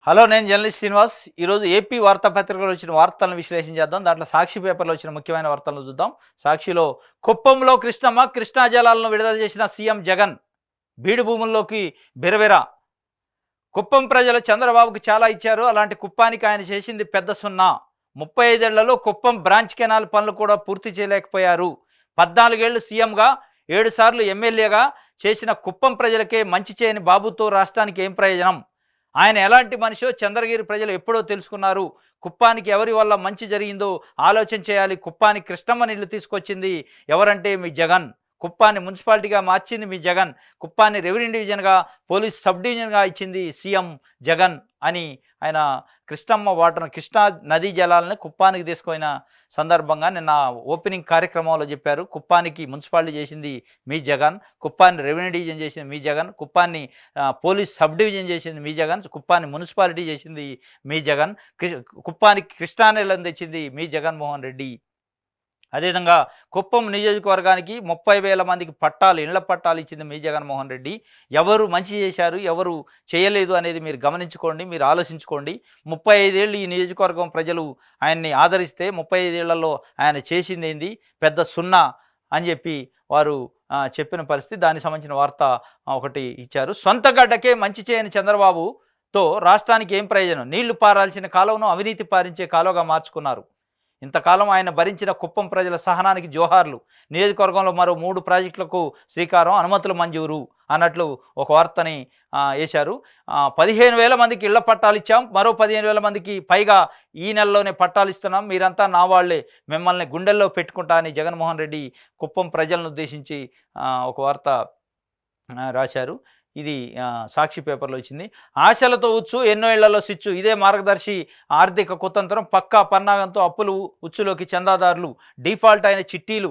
Hello, నేను journalist Srinivas. ఈరోజు AP వార్తాపత్రికలో వచ్చిన వార్తలను విశ్లేషణ చేద్దాం. దాంట్లో సాక్షి పేపర్లో వచ్చిన ముఖ్యమైన వార్తలను చూద్దాం. సాక్షిలో కుప్పంలో కృష్ణమ్మ కృష్ణా జలాలను విడుదల చేసిన సీఎం జగన్. బీడు భూముల్లోకి బిరబిర. కుప్పం ప్రజలు చంద్రబాబుకు చాలా ఇచ్చారు, అలాంటి కుప్పానికి ఆయన చేసింది పెద్ద సున్నా. 35 ఏళ్లలో కుప్పం బ్రాంచ్ కెనాల్ పనులు కూడా పూర్తి చేయలేకపోయారు. 14 ఏళ్లు సీఎంగా 7 సార్లు ఎమ్మెల్యేగా చేసిన కుప్పం ప్రజలకే మంచి చేయని బాబుతో రాష్ట్రానికి ఏం ప్రయోజనం? ఆయన ఎలాంటి మనిషో చంద్రగిరి ప్రజలు ఎప్పుడో తెలుసుకున్నారు. కుప్పానికి ఎవరి వల్ల మంచి జరిగిందో ఆలోచన చేయాలి. కుప్పానికి కృష్ణమ్మ నీళ్లు తీసుకొచ్చింది ఎవరంటే మీ జగన్. కుప్పాన్ని మున్సిపాలిటీగా మార్చింది మీ జగన్. కుప్పాన్ని రెవెన్యూ డివిజన్గా, పోలీస్ సబ్ డివిజన్గా ఇచ్చింది సీఎం జగన్ అని ఆయన కృష్ణా నదీ జలాలను కుప్పానికి తీసుకుపోయిన సందర్భంగా నిన్న ఓపెనింగ్ కార్యక్రమంలో చెప్పారు. కుప్పానికి మున్సిపాలిటీ చేసింది మీ జగన్, కుప్పాన్ని రెవెన్యూ డివిజన్ చేసింది మీ జగన్, కుప్పాన్ని పోలీస్ సబ్ డివిజన్ చేసింది మీ జగన్, కుప్పాన్ని మున్సిపాలిటీ చేసింది మీ జగన్, కుప్పానికి కృష్ణా నీళ్ళని తెచ్చింది మీ జగన్మోహన్ రెడ్డి. అదేవిధంగా కుప్పం నియోజకవర్గానికి 30,000 మందికి ఇళ్ల పట్టాలు ఇచ్చింది మీ జగన్మోహన్ రెడ్డి. ఎవరు మంచి చేశారు, ఎవరు చేయలేదు అనేది మీరు గమనించుకోండి, మీరు ఆలోచించుకోండి. 35 ఏళ్ళు ఈ నియోజకవర్గం ప్రజలు ఆయన్ని ఆదరిస్తే 35 ఏళ్లలో ఆయన చేసింది ఏంది? పెద్ద సున్నా అని చెప్పి వారు చెప్పిన పరిస్థితి. దానికి సంబంధించిన వార్త ఒకటి ఇచ్చారు. సొంత గడ్డకే మంచి చేయని చంద్రబాబుతో రాష్ట్రానికి ఏం ప్రయోజనం? నీళ్లు పారాల్సిన కాలువను అవినీతి పారించే కాలువగా మార్చుకున్నారు. ఇంతకాలం ఆయన భరించిన కుప్పం ప్రజల సహనానికి జోహార్లు. నియోజకవర్గంలో మరో 3 ప్రాజెక్టులకు శ్రీకారం, అనుమతులు మంజూరు అన్నట్లు ఒక వార్తని వేశారు. 15,000 మందికి ఇళ్ల పట్టాలు ఇచ్చాం, మరో 15,000 మందికి పైగా ఈ నెలలోనే పట్టాలు ఇస్తున్నాం, మీరంతా నా వాళ్లే, మిమ్మల్ని గుండెల్లో పెట్టుకుంటా అని జగన్మోహన్ రెడ్డి కుప్పం ప్రజలను ఉద్దేశించి ఒక వార్త రాశారు. ఇది సాక్షి పేపర్లో వచ్చింది. ఆశలతో ఉచ్చు, ఎన్నో ఏళ్లలో సిచ్చు, ఇదే మార్గదర్శి ఆర్థిక కుతంత్రం. పక్కా పన్నాగంతో అప్పులు ఉచ్చులోకి చందాదారులు. డిఫాల్ట్ అయిన చిట్టీలు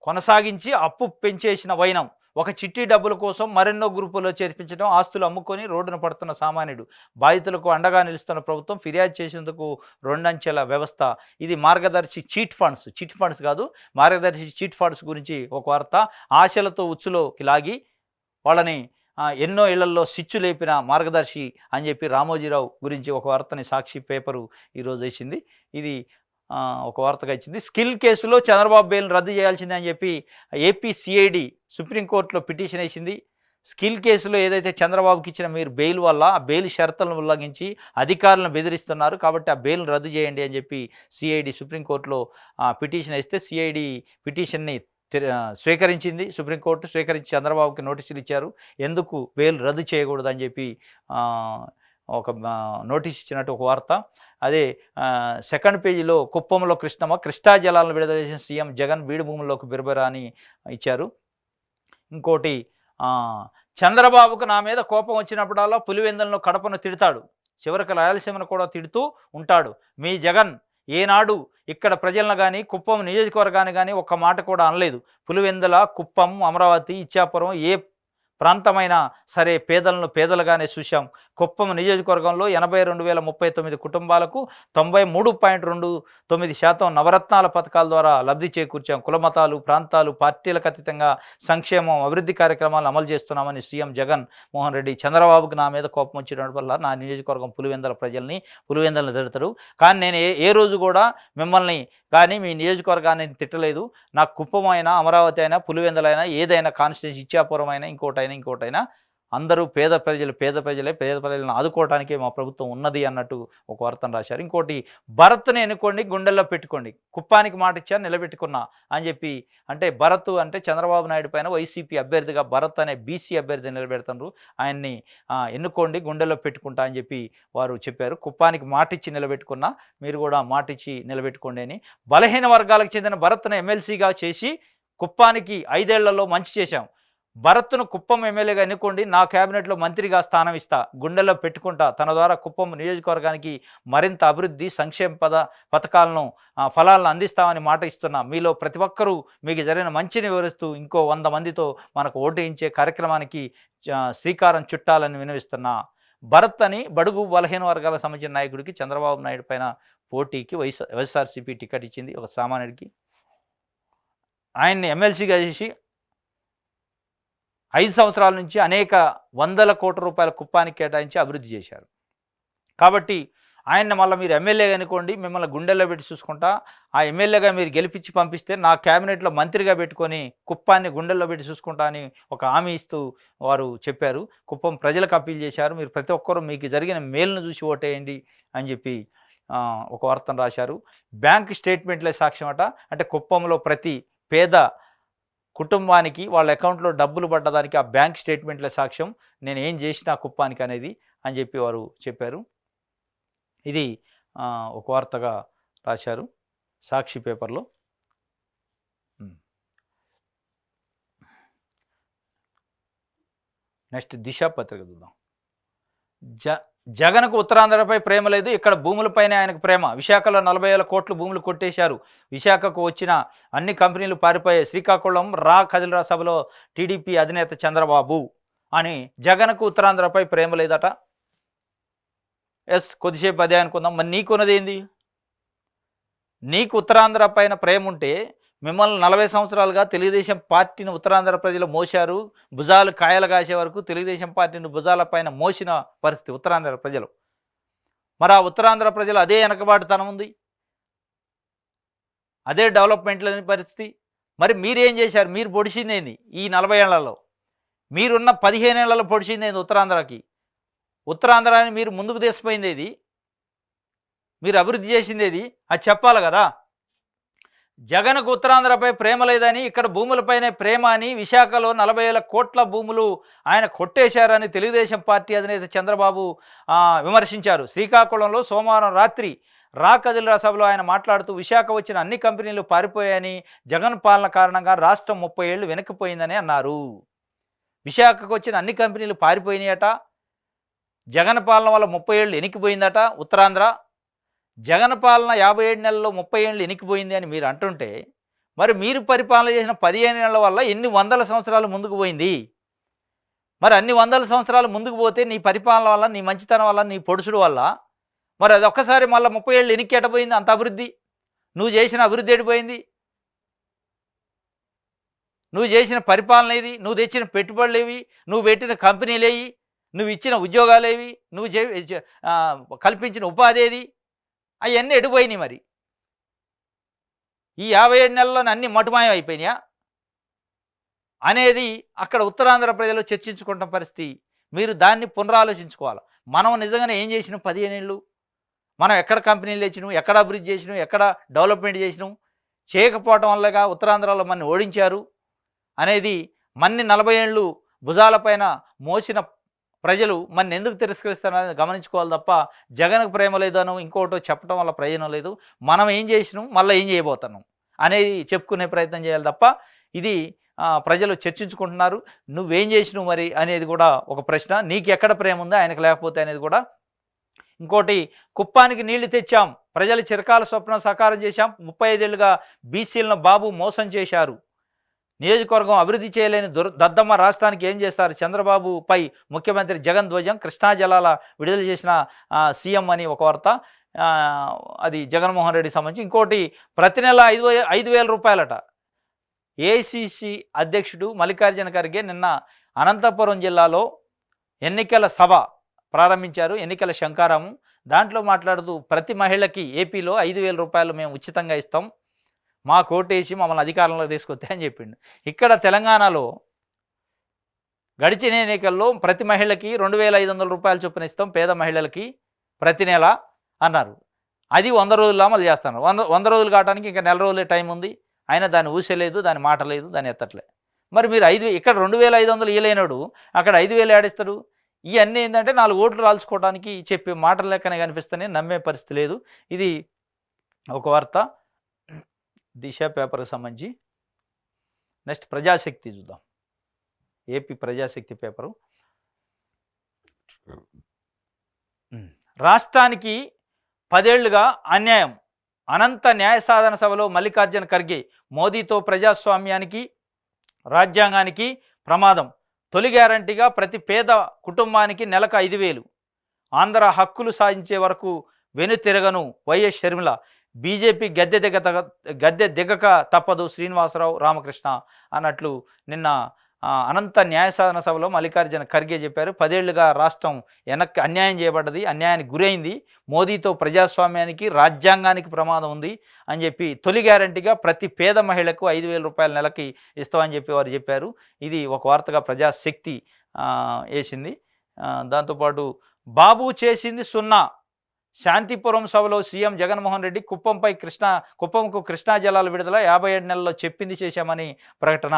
కొనసాగించి అప్పు పెంచేసిన వైనం. ఒక చిట్టి డబ్బుల కోసం మరెన్నో గ్రూపుల్లో చేర్పించడం, ఆస్తులు అమ్ముకొని రోడ్డున పడుతున్న సామాన్యుడు. బాధితులకు అండగా నిలుస్తున్న ప్రభుత్వం, ఫిర్యాదు చేసేందుకు 2 అంచెల వ్యవస్థ. ఇది మార్గదర్శి చిట్ ఫండ్స్ కాదు, మార్గదర్శి చిట్ ఫండ్స్ గురించి ఒక వార్త. ఆశలతో ఉచ్చులోకి లాగి వాళ్ళని ఎన్నో ఇళ్లల్లో సిచ్చు లేపిన మార్గదర్శి అని చెప్పి రామోజీరావు గురించి ఒక వార్తని సాక్షి పేపరు ఈరోజు వేసింది. ఇది ఒక వార్తగా ఇచ్చింది. స్కిల్ కేసులో చంద్రబాబు బెయిల్ను రద్దు చేయాల్సిందే అని చెప్పి ఏపీ సిఐడి సుప్రీంకోర్టులో పిటిషన్ వేసింది. స్కిల్ కేసులో ఏదైతే చంద్రబాబుకి ఇచ్చిన మీరు బెయిల్ వల్ల ఆ బెయిల్ షరతులను ఉల్లంఘించి అధికారులను బెదిరిస్తున్నారు, కాబట్టి ఆ బెయిల్ను రద్దు చేయండి అని చెప్పి సిఐడి సుప్రీంకోర్టులో పిటిషన్ వేస్తే సిఐడి పిటిషన్ని స్వీకరించింది. సుప్రీంకోర్టు స్వీకరించి చంద్రబాబుకి నోటీసులు ఇచ్చారు. ఎందుకు బెయిల్ రద్దు చేయకూడదు అని చెప్పి ఒక నోటీస్ ఇచ్చినట్టు ఒక వార్త. అదే సెకండ్ పేజీలో కుప్పంలో కృష్ణమ్మ కృష్ణా జలాలను విడుదల చేసిన సీఎం జగన్, బీడు భూముల్లోకి బిరబిర అని ఇచ్చారు. ఇంకోటి, చంద్రబాబుకు నా మీద కోపం వచ్చినప్పుడల్లా పులివెందులను కడపను తిడతాడు, చివరికి రాయలసీమను కూడా తిడుతూ ఉంటాడు. మీ జగన్ ఏనాడు ఇక్కడ ప్రజలను కానీ కుప్పం నియోజకవర్గాన్ని కానీ ఒక్క మాట కూడా అనలేదు. పులివెందుల, కుప్పం, అమరావతి, ఇచ్చాపురం ఏ ప్రాంతమైనా సరే పేదలను పేదలుగానే చూశాం. కుప్పం నియోజకవర్గంలో 82,039 కుటుంబాలకు 93.29% నవరత్నాల పథకాల ద్వారా లబ్ధి చేకూర్చాం. కులమతాలు, ప్రాంతాలు, పార్టీలకు అతీతంగా సంక్షేమం, అభివృద్ధి కార్యక్రమాలను అమలు చేస్తున్నామని సీఎం జగన్ మోహన్ రెడ్డి. చంద్రబాబుకి నా మీద కోపం వచ్చిన వల్ల నా నియోజకవర్గం పులివెందుల ప్రజల్ని తిడతాడు, కానీ నేను ఏ రోజు కూడా మిమ్మల్ని కానీ మీ నియోజకవర్గాన్ని తిట్టలేదు. నాకు కుప్పమైనా, అమరావతి అయినా, పులివెందులైనా, ఏదైనా కాన్స్టిట్యూన్సీ, ఇచ్చాపురం అయినా, ఇంకోటైనా అందరూ పేద ప్రజలను ఆదుకోవడానికే మా ప్రభుత్వం ఉన్నది అన్నట్టు ఒక వార్తను రాశారు. ఇంకోటి, భరత్ని ఎన్నుకోండి, గుండెల్లో పెట్టుకోండి, కుప్పానికి మాట ఇచ్చాను, నిలబెట్టుకున్నా అని చెప్పి. అంటే భరత్ అంటే చంద్రబాబు నాయుడు పైన వైసీపీ అభ్యర్థిగా భరత్ అనే బీసీ అభ్యర్థి నిలబెడుతున్నారు, ఆయన్ని ఎన్నుకోండి, గుండెల్లో పెట్టుకుంటా అని చెప్పి వారు చెప్పారు. కుప్పానికి మాటిచ్చి నిలబెట్టుకున్నా, మీరు కూడా మాటిచ్చి నిలబెట్టుకోండి అని. బలహీన వర్గాలకు చెందిన భరత్ను ఎమ్మెల్సీగా చేసి కుప్పానికి 5 ఏళ్లలో మంచి చేశాం. భరత్ను కుప్పం ఎమ్మెల్యేగా ఎన్నుకోండి, నా క్యాబినెట్లో మంత్రిగా స్థానం ఇస్తా, గుండెల్లో పెట్టుకుంటా, తన ద్వారా కుప్పం నియోజకవర్గానికి మరింత అభివృద్ధి, సంక్షేమ పథకాలను ఫలాలను అందిస్తామని మాట ఇస్తున్నా. మీలో ప్రతి ఒక్కరూ మీకు జరిగిన మంచిని వివరిస్తూ ఇంకో 100 మందితో మనకు ఓటేయించే కార్యక్రమానికి శ్రీకారం చుట్టాలని వినవిస్తున్నా. భరత్ అని బడుగు బలహీన వర్గాలకు సంబంధించిన నాయకుడికి చంద్రబాబు నాయుడు పైన పోటీకి వైఎస్ఆర్సీపీ టికెట్ ఇచ్చింది, ఒక సామాన్యుడికి. ఆయన్ని ఎమ్మెల్సీగా చేసి 5 సంవత్సరాల నుంచి అనేక వందల కోట్ల రూపాయల కుప్పానికి కేటాయించి అభివృద్ధి చేశారు. కాబట్టి ఆయన్ని మళ్ళీ మీరు ఎమ్మెల్యేగా అనుకోండి, మిమ్మల్ని గుండెల్లో పెట్టి చూసుకుంటా, ఆ ఎమ్మెల్యేగా మీరు గెలిపించి పంపిస్తే నా క్యాబినెట్లో మంత్రిగా పెట్టుకొని కుప్పాన్ని గుండెల్లో పెట్టి చూసుకుంటా అని ఒక హామీ ఇస్తూ వారు చెప్పారు. కుప్పం ప్రజలకు అప్పీల్ చేశారు. మీరు ప్రతి ఒక్కరూ మీకు జరిగిన మేలును చూసి ఓటేయండి అని చెప్పి ఒక వార్తను రాశారు. బ్యాంక్ స్టేట్మెంట్లే సాక్ష్యం అట. అంటే కుప్పంలో ప్రతి పేద కుటుంబానికి వాళ్ళ అకౌంట్లో డబ్బులు పడ్డదానికి ఆ బ్యాంక్ స్టేట్మెంట్లే సాక్ష్యం, నేను ఏం చేసినా కుప్పానికి అనేది అని చెప్పి వారు చెప్పారు. ఇది ఒక వార్తగా రాశారు సాక్షి పేపర్లో. నెక్స్ట్ దిశ పత్రిక చూద్దాం. జగన్కు ఉత్తరాంధ్రపై ప్రేమ లేదు, ఇక్కడ భూములపైనే ఆయనకు ప్రేమ. విశాఖలో 40,000 కోట్లు భూములు కొట్టేశారు. విశాఖకు వచ్చిన అన్ని కంపెనీలు పారిపోయాయి. శ్రీకాకుళం కదిలిరా సభలో టీడీపీ అధినేత చంద్రబాబు అని జగన్కు ఉత్తరాంధ్రపై ప్రేమ లేదట. ఎస్, కొద్దిసేపు అదే అనుకుందాం. మరి నీకున్నది ఏంది? నీకు ఉత్తరాంధ్ర పైన ప్రేమ ఉంటే మిమ్మల్ని 40 సంవత్సరాలుగా తెలుగుదేశం పార్టీని ఉత్తరాంధ్ర ప్రజలు మోశారు. భుజాలు కాయలు కాసే వరకు తెలుగుదేశం పార్టీని భుజాల పైన మోసిన పరిస్థితి ఉత్తరాంధ్ర ప్రజలు. మరి ఆ ఉత్తరాంధ్ర ప్రజలు అదే వెనకబాటుతనం ఉంది, అదే డెవలప్మెంట్ లేని పరిస్థితి. మరి మీరేం చేశారు? మీరు పొడిచింది ఏంది ఈ 40 ఏళ్లలో? మీరున్న 15 ఏళ్లలో పొడిచింది ఏంది ఉత్తరాంధ్రకి? ఉత్తరాంధ్రాన్ని మీరు ముందుకు తీసిపోయింది ఏది? మీరు అభివృద్ధి చేసింది ఏది? అది చెప్పాలి కదా. జగన్కు ఉత్తరాంధ్రపై ప్రేమ లేదని, ఇక్కడ భూములపైనే ప్రేమ అని, విశాఖలో 40,000 కోట్ల భూములు ఆయన కొట్టేశారని తెలుగుదేశం పార్టీ అధినేత చంద్రబాబు విమర్శించారు. శ్రీకాకుళంలో సోమవారం రాత్రి కదిలిరా సభలో ఆయన మాట్లాడుతూ విశాఖ వచ్చిన అన్ని కంపెనీలు పారిపోయాయని, జగన్ పాలన కారణంగా రాష్ట్రం 30 ఏళ్లు వెనక్కిపోయిందని అన్నారు. విశాఖకు వచ్చిన అన్ని కంపెనీలు పారిపోయినాయట. జగన్ పాలన వల్ల 30 ఏళ్ళు ఎనికిపోయిందట ఉత్తరాంధ్ర. జగన్ పాలన 57 నెలల్లో 30 ఏళ్ళు ఎనికిపోయింది అని మీరు అంటుంటే, మరి మీరు పరిపాలన చేసిన 15 ఏళ్ల వల్ల ఎన్ని వందల సంవత్సరాలు ముందుకు పోయింది? మరి అన్ని వందల సంవత్సరాలు ముందుకు పోతే నీ పరిపాలన వల్ల, నీ మంచితనం వల్ల, నీ పొడుసుడు వల్ల మరి అది ఒక్కసారి మళ్ళీ 30 ఏళ్ళు ఎనికి ఎటపోయింది? అంత అభివృద్ధి నువ్వు చేసిన అభివృద్ధి ఎడిపోయింది? నువ్వు చేసిన పరిపాలన ఏది? నువ్వు తెచ్చిన పెట్టుబడులు ఏవి? నువ్వు పెట్టిన కంపెనీలేవి? నువ్వు ఇచ్చిన ఉద్యోగాలేవి? నువ్వు కల్పించిన ఉపాధి ఏది? అవన్నీ ఎడిపోయినాయి. మరి ఈ 57 నెలల్లోనే అన్ని మటుమాయం అయిపోయినాయా అనేది అక్కడ ఉత్తరాంధ్ర ప్రజలు చర్చించుకుంటున్న పరిస్థితి. మీరు దాన్ని పునరాలోచించుకోవాలి. మనం నిజంగానే ఏం చేసినాం 15 ఏళ్ళు? మనం ఎక్కడ కంపెనీలు తెచ్చినాం, ఎక్కడ అభివృద్ధి చేసినాం, ఎక్కడ డెవలప్మెంట్ చేసినాం? చేయకపోవటం వల్లగా ఉత్తరాంధ్రలో మన ఓడించారు అనేది మన్ని 40 ఏళ్ళు భుజాలపైన మోసిన ప్రజలు మన ఎందుకు తిరస్కరిస్తారనేది గమనించుకోవాలి తప్ప జగన్కు ప్రేమ లేదనో ఇంకోటో చెప్పడం వల్ల ప్రయోజనం లేదు. మనం ఏం చేసినాం, మళ్ళీ ఏం చేయబోతున్నాం అనేది చెప్పుకునే ప్రయత్నం చేయాలి తప్ప ఇది ప్రజలు చర్చించుకుంటున్నారు. నువ్వేం చేసినావు మరి అనేది కూడా ఒక ప్రశ్న. నీకు ఎక్కడ ప్రేమ ఉందో ఆయనకు లేకపోతే అనేది కూడా ఇంకోటి. కుప్పానికి నీళ్లు తెచ్చాం, ప్రజల చిరకాల స్వప్నం సాకారం చేశాం. 35 ఏళ్ళుగా బీసీలను బాబు మోసం చేశారు. నియోజకవర్గం అభివృద్ధి చేయలేని దద్దమ్మ రాష్ట్రానికి ఏం చేస్తారు? చంద్రబాబుపై ముఖ్యమంత్రి జగన్ ధ్వజం. కృష్ణా జలాల విడుదల చేసిన సీఎం అని ఒక వార్త, అది జగన్మోహన్ రెడ్డికి సంబంధించి. ఇంకోటి, ప్రతి నెల 5,000 రూపాయలట. ఏఐసిసి అధ్యక్షుడు మల్లికార్జున ఖర్గే నిన్న అనంతపురం జిల్లాలో ఎన్నికల సభ ప్రారంభించారు, ఎన్నికల శంకారామం. దాంట్లో మాట్లాడుతూ ప్రతి మహిళకి ఏపీలో 5,000 రూపాయలు మేము ఉచితంగా ఇస్తాం, మా కోటేసి మమ్మల్ని అధికారంలోకి తీసుకొస్తే అని చెప్పిండు. ఇక్కడ తెలంగాణలో గడిచిన ఎన్నికల్లో ప్రతి మహిళకి 2,500 రూపాయలు చొప్పున ఇస్తాం పేద మహిళలకి ప్రతి నెల అన్నారు. అది 100 రోజుల్లో అమలు చేస్తున్నారు. 100 రోజులు కావడానికి ఇంకా నెల రోజులే టైం ఉంది. అయినా దాన్ని ఊసలేదు, దాని మాట లేదు, దాన్ని ఎత్తట్లే. మరి మీరు ఇక్కడ 2,500 ఇయలేనాడు, అక్కడ 5,000 ఏడిస్తాడు. ఇవన్నీ ఏంటంటే 4 ఓట్లు రాల్చుకోవడానికి చెప్పే మాటల లెక్కనే కనిపిస్తేనే నమ్మే పరిస్థితి లేదు. ఇది ఒక వార్త దిశ పేపర్కి సంబంధించి. నెక్స్ట్ ప్రజాశక్తి చూద్దాం. ఏపీ ప్రజాశక్తి పేపరు. రాష్ట్రానికి 10 ఏళ్లుగా అన్యాయం, అనంత న్యాయ సాధన సభలో మల్లికార్జున ఖర్గే. మోదీతో ప్రజాస్వామ్యానికి రాజ్యాంగానికి ప్రమాదం. తొలి గ్యారంటీగా ప్రతి పేద కుటుంబానికి నెలకు 5,000. ఆంధ్ర హక్కులు సాధించే వరకు వెనుతిరగను వైఎస్ షర్మిల. బీజేపీ గద్దె దిగక తప్పదు శ్రీనివాసరావు రామకృష్ణ అన్నట్లు నిన్న అనంత న్యాయసాధన సభలో మల్లికార్జున ఖర్గే చెప్పారు. 10 ఏళ్లుగా రాష్ట్రం వెనక్కి అన్యాయం చేయబడ్డది, అన్యాయానికి గురైంది. మోదీతో ప్రజాస్వామ్యానికి, రాజ్యాంగానికి ప్రమాదం ఉంది అని చెప్పి తొలి గ్యారంటీగా ప్రతి పేద మహిళకు 5,000 రూపాయల నెలకి ఇస్తామని చెప్పి వారు చెప్పారు. ఇది ఒక వార్తగా ప్రజాశక్తి వేసింది. దాంతోపాటు బాబు చేసింది సున్నా, శాంతిపురం సభలో సీఎం జగన్మోహన్ రెడ్డి కుప్పంకు కృష్ణా జలాల విడుదల 57 నెలల్లో చెప్పింది చేశామని ప్రకటన.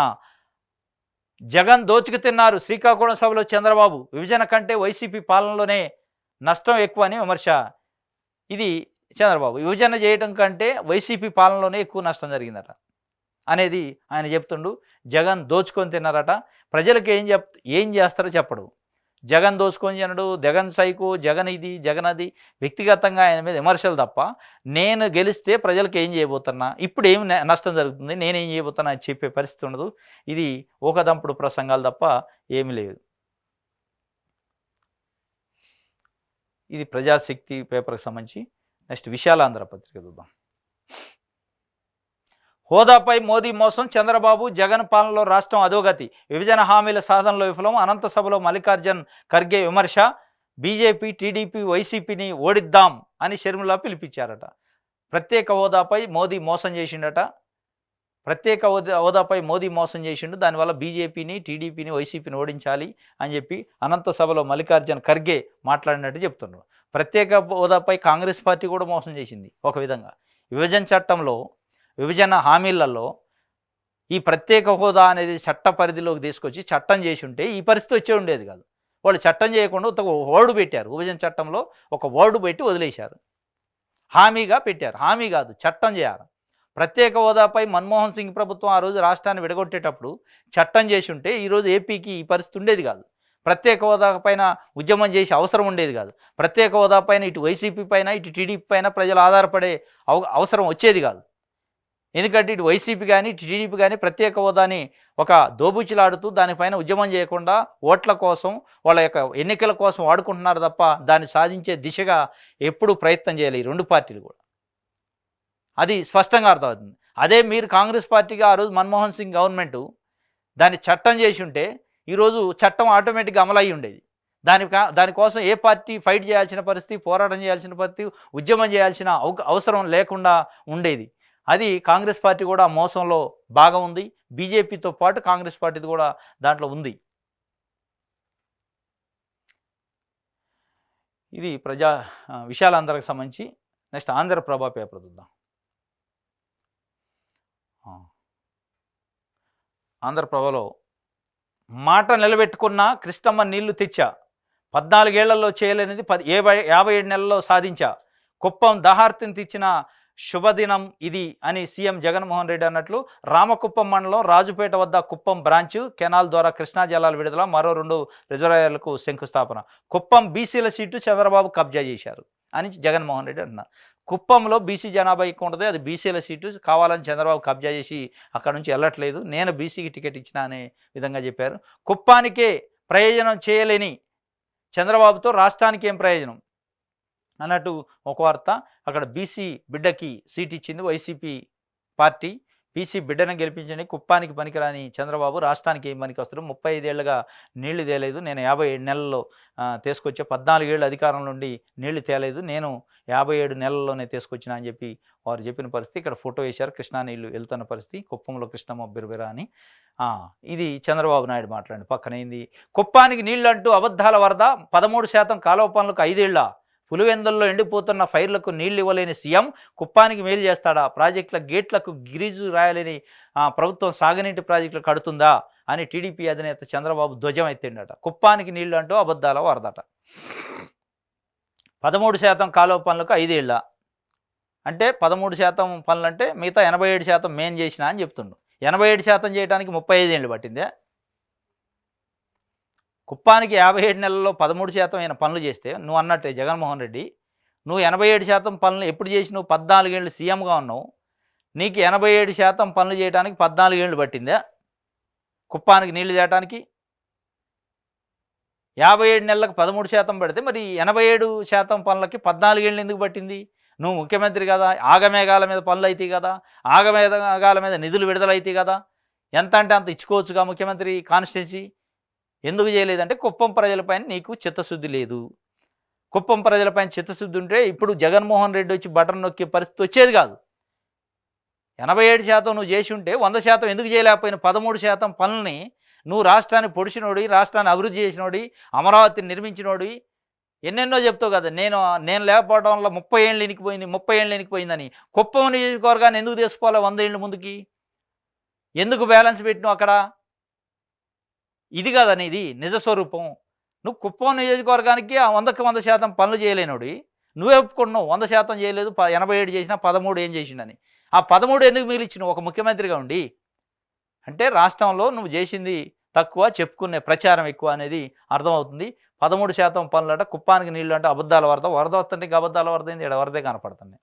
జగన్ దోచుకు తిన్నారు, శ్రీకాకుళం సభలో చంద్రబాబు. విభజన కంటే వైసీపీ పాలనలోనే నష్టం ఎక్కువ అని విమర్శ. ఇది చంద్రబాబు, విభజన చేయడం కంటే వైసీపీ పాలనలోనే ఎక్కువ నష్టం జరిగిందట అనేది ఆయన చెప్తుండు. జగన్ దోచుకొని తిన్నారట. ప్రజలకు ఏం చేస్తారో చెప్పడు. జగన్ దోచుకొని తినడు, జగన్ సైకు, జగన్ ఇది, జగన్ అది, వ్యక్తిగతంగా ఆయన మీద విమర్శలు తప్ప నేను గెలిస్తే ప్రజలకు ఏం చేయబోతున్నా, ఇప్పుడు ఏం నష్టం జరుగుతుంది, నేనేం చేయబోతున్నా అని చెప్పే పరిస్థితి ఉండదు. ఇది ఊకదంపుడు ప్రసంగాలు తప్ప ఏమీ లేదు. ఇది ప్రజాశక్తి పేపర్కి సంబంధించి. నెక్స్ట్ విశాలాంధ్ర పత్రిక చూద్దాం. హోదాపై మోదీ మోసం, చంద్రబాబు జగన్ పాలనలో రాష్ట్రం అధోగతి, విభజన హామీల సాధనలో విఫలం, అనంత సభలో మల్లికార్జున్ ఖర్గే విమర్శ. బీజేపీ, టీడీపీ, వైసీపీని ఓడిద్దాం అని షర్మిల పిలిపించారట. ప్రత్యేక హోదాపై మోదీ మోసం చేసిండట. ప్రత్యేక హోదాపై మోదీ మోసం చేసిండు, దానివల్ల బీజేపీని, టీడీపీని, వైసీపీని ఓడించాలి అని చెప్పి అనంత సభలో మల్లికార్జున్ ఖర్గే మాట్లాడినట్టు చెప్తున్నారు. ప్రత్యేక హోదాపై కాంగ్రెస్ పార్టీ కూడా మోసం చేసింది ఒక విధంగా. విభజన చట్టంలో, విభజన హామీలలో ఈ ప్రత్యేక హోదా అనేది చట్ట పరిధిలోకి తీసుకొచ్చి చట్టం చేసి ఉంటే ఈ పరిస్థితి వచ్చే ఉండేది కాదు. వాళ్ళు చట్టం చేయకుండా ఒక వర్డ్ పెట్టారు. విభజన చట్టంలో ఒక వర్డ్ పెట్టి వదిలేశారు. హామీగా పెట్టారు. హామీ కాదు, చట్టం చేయాలి. ప్రత్యేక హోదాపై మన్మోహన్ సింగ్ ప్రభుత్వం ఆ రోజు రాష్ట్రాన్ని విడగొట్టేటప్పుడు చట్టం చేసి ఉంటే ఈరోజు ఏపీకి ఈ పరిస్థితి ఉండేది కాదు. ప్రత్యేక హోదా పైన ఉద్యమం చేసే అవసరం ఉండేది కాదు. ప్రత్యేక హోదా పైన ఇటు వైసీపీ పైన, ఇటు టీడీపీ పైన ప్రజలు ఆధారపడే అవసరం వచ్చేది కాదు. ఎందుకంటే ఇటు వైసీపీ కానీ, ఇటు టీడీపీ కానీ ప్రత్యేక హోదాని ఒక దోబుచ్చిలాడుతూ దానిపైన ఉద్యమం చేయకుండా ఓట్ల కోసం, వాళ్ళ యొక్క ఎన్నికల కోసం వాడుకుంటున్నారు తప్ప దాన్ని సాధించే దిశగా ఎప్పుడూ ప్రయత్నం చేయాలి ఈ రెండు పార్టీలు కూడా. అది స్పష్టంగా అర్థమవుతుంది. అదే మీరు కాంగ్రెస్ పార్టీగా ఆ రోజు మన్మోహన్ సింగ్ గవర్నమెంటు దాన్ని చట్టం చేసి ఉంటే ఈరోజు చట్టం ఆటోమేటిక్గా అమలయ్యి ఉండేది. దానికోసం ఏ పార్టీ ఫైట్ చేయాల్సిన పరిస్థితి, పోరాటం చేయాల్సిన పరిస్థితి, ఉద్యమం చేయాల్సిన అవసరం లేకుండా ఉండేది. అది కాంగ్రెస్ పార్టీ కూడా మోసంలో భాగం ఉంది. బీజేపీతో పాటు కాంగ్రెస్ పార్టీది కూడా దాంట్లో ఉంది. ఇది విశాలాంధ్రకు సంబంధించి. నెక్స్ట్ ఆంధ్రప్రభ పేపర్ చూద్దాం. ఆంధ్రప్రభలో మాట నిలబెట్టుకున్న కృష్ణమ్మ నీళ్లు తెచ్చా, 14 ఏళ్లలో చేయలేనిది 57 నెలల్లో సాధించా, కుప్పం దహార్తిని తెచ్చిన శుభదినం ఇది అని సీఎం జగన్మోహన్ రెడ్డి అన్నట్లు రామకుప్పం మండలం రాజుపేట వద్ద కుప్పం బ్రాంచ్ కెనాల్ ద్వారా కృష్ణా జలాల విడుదల, మరో 2 రిజర్వాయర్లకు శంకుస్థాపన. కుప్పం బీసీల సీటు చంద్రబాబు కబ్జా చేశారు అని జగన్మోహన్ రెడ్డి అంటున్నారు. కుప్పంలో బీసీ జనాభా ఎక్కువ ఉంటుంది, అది బీసీల సీటు కావాలని చంద్రబాబు కబ్జా చేసి అక్కడ నుంచి వెళ్ళట్లేదు, నేను బీసీకి టికెట్ ఇచ్చిన అనే విధంగా చెప్పారు. కుప్పానికే ప్రయోజనం చేయలేని చంద్రబాబుతో రాష్ట్రానికి ఏం ప్రయోజనం అన్నట్టు ఒక వార్త. అక్కడ బీసీ బిడ్డకి సీట్ ఇచ్చింది వైసీపీ పార్టీ. బీసీ బిడ్డను గెలిపించండి, కుప్పానికి పనికిరాని చంద్రబాబు రాష్ట్రానికి ఏం పనికి వస్తారు, 35 ఏళ్ళుగా నీళ్లు తేలేదు, నేను 57 నెలల్లో తీసుకొచ్చా, 14 ఏళ్ళు అధికారం నుండి నీళ్లు తేలేదు, నేను 57 నెలల్లోనే తీసుకొచ్చినా అని చెప్పి వారు చెప్పిన పరిస్థితి. ఇక్కడ ఫోటో వేశారు, కృష్ణా నీళ్లు వెళ్తున్న పరిస్థితి, కుప్పంలో కృష్ణమ్మ బిరబిరా అని. ఇది చంద్రబాబు నాయుడు మాట్లాడి పక్కనైంది. కుప్పానికి నీళ్లు అంటూ అబద్ధాల వరద, 13% కాలువ పనులకు 5 ఏళ్ల, పులివెందుల్లో ఎండిపోతున్న ఫైర్లకు నీళ్లు ఇవ్వలేని సీఎం కుప్పానికి మేలు చేస్తాడా, ప్రాజెక్టుల గేట్లకు గిరీజు రాయలేని ప్రభుత్వం సాగునీటి ప్రాజెక్టులు కడుతుందా అని టీడీపీ అధినేత చంద్రబాబు ధ్వజం ఎత్తిండట. కుప్పానికి నీళ్లు అంటూ అబద్ధాల వరదట. 13% కాలువ పనులకు 5 ఏళ్ళ అంటే 13% పనులు అంటే మిగతా 87% మేం చేసినా అని చెప్తుండు. 87% చేయడానికి 35 ఏళ్ళు పట్టిందే. కుప్పానికి 57 నెలల్లో 13% అయిన పనులు చేస్తే నువ్వు అన్నట్టే జగన్మోహన్ రెడ్డి, నువ్వు 87% పనులు ఎప్పుడు చేసి నువ్వు 14 ఏళ్ళు సీఎంగా ఉన్నావు, నీకు 87% పనులు చేయడానికి 14 ఏళ్ళు పట్టిందా కుప్పానికి నీళ్లు తేయడానికి? 57 నెలలకు 13% పడితే మరి 87% పనులకి 14 ఏళ్ళు ఎందుకు పట్టింది? నువ్వు ముఖ్యమంత్రి కదా, ఆగమేఘాల మీద పనులు అవుతాయి కదా, ఆగమేఘాల మీద నిధులు విడుదలవుతాయి కదా, ఎంత అంటే అంత ఇచ్చుకోవచ్చుగా ముఖ్యమంత్రి కాన్స్టిట్యున్సీ. ఎందుకు చేయలేదంటే కుప్పం ప్రజలపైన నీకు చిత్తశుద్ధి లేదు. కుప్పం ప్రజలపైన చిత్తశుద్ధి ఉంటే ఇప్పుడు జగన్మోహన్ రెడ్డి వచ్చి బటన్ నొక్కే పరిస్థితి వచ్చేది కాదు. 87% నువ్వు చేసి ఉంటే 100% ఎందుకు చేయలేకపోయిన 13% పనులని నువ్వు రాష్ట్రాన్ని పొడిచినోడి, రాష్ట్రాన్ని అభివృద్ధి చేసినోడి, అమరావతిని నిర్మించినోడి, ఎన్నెన్నో చెప్తావు కదా. నేను లేకపోవడం వల్ల 30 ఏళ్ళు ఎనికిపోయింది, 30 ఏళ్ళు ఎనికిపోయిందని. కుప్పం నియోజకవర్గాన్ని ఎందుకు తీసుకోవాలి 100 ఏళ్ళు ముందుకి? ఎందుకు బ్యాలెన్స్ పెట్టినావు అక్కడ? ఇది కదా నీది నిజ స్వరూపం. నువ్వు కుప్పం నియోజకవర్గానికి 100కి 100% పనులు చేయలేనోడి, నువ్వే ఒప్పుకుంటున్నావు 100% చేయలేదు, 87 చేసినా 13 ఏం చేసిండని. ఆ 13 ఎందుకు మిగిలిచ్చినావు ఒక ముఖ్యమంత్రిగా ఉండి? అంటే రాష్ట్రంలో నువ్వు చేసింది తక్కువ, చెప్పుకునే ప్రచారం ఎక్కువ అనేది అర్థమవుతుంది. 13% పనులట, కుప్పానికి నీళ్ళు అంటే అబద్ధాల వరద. వరద వస్తుంటే ఇంకా అబద్ధాల వరద ఏంది? ఇక్కడ వరదే కనపడుతుంది.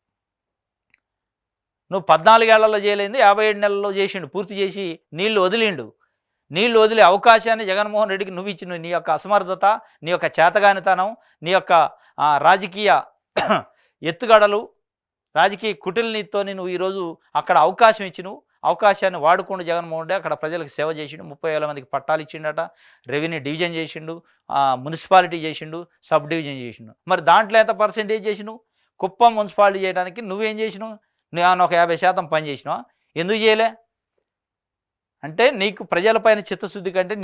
నువ్వు 14 ఏళ్లలో చేయలేంది 57 నెలల్లో చేసిండు, పూర్తి చేసి నీళ్లు వదిలిండు. నీళ్లు వదిలే అవకాశాన్ని జగన్మోహన్ రెడ్డికి నువ్వు ఇచ్చిన నీ యొక్క అసమర్థత, నీ యొక్క చేతగానితనం, నీ యొక్క రాజకీయ ఎత్తుగడలు, రాజకీయ కుటిలనీతితోని నువ్వు ఈరోజు అక్కడ అవకాశం ఇచ్చినవు. అవకాశాన్ని వాడుకుంటూ జగన్మోహన్ రెడ్డి అక్కడ ప్రజలకు సేవ చేసిండు. 30,000 మందికి పట్టాలు ఇచ్చిండట, రెవెన్యూ డివిజన్ చేసిండు, మున్సిపాలిటీ చేసిండు, సబ్ డివిజన్ చేసిండు. మరి దాంట్లో ఎంత పర్సెంటేజ్ చేసినావు? కుప్పం మున్సిపాలిటీ చేయడానికి నువ్వేం చేసినావు? నువ్వు ఒక 50% పని చేసినావా? ఎందుకు చేయలే? అంటే నీకు ప్రజలపైన చిత్తశుద్ధి కంటే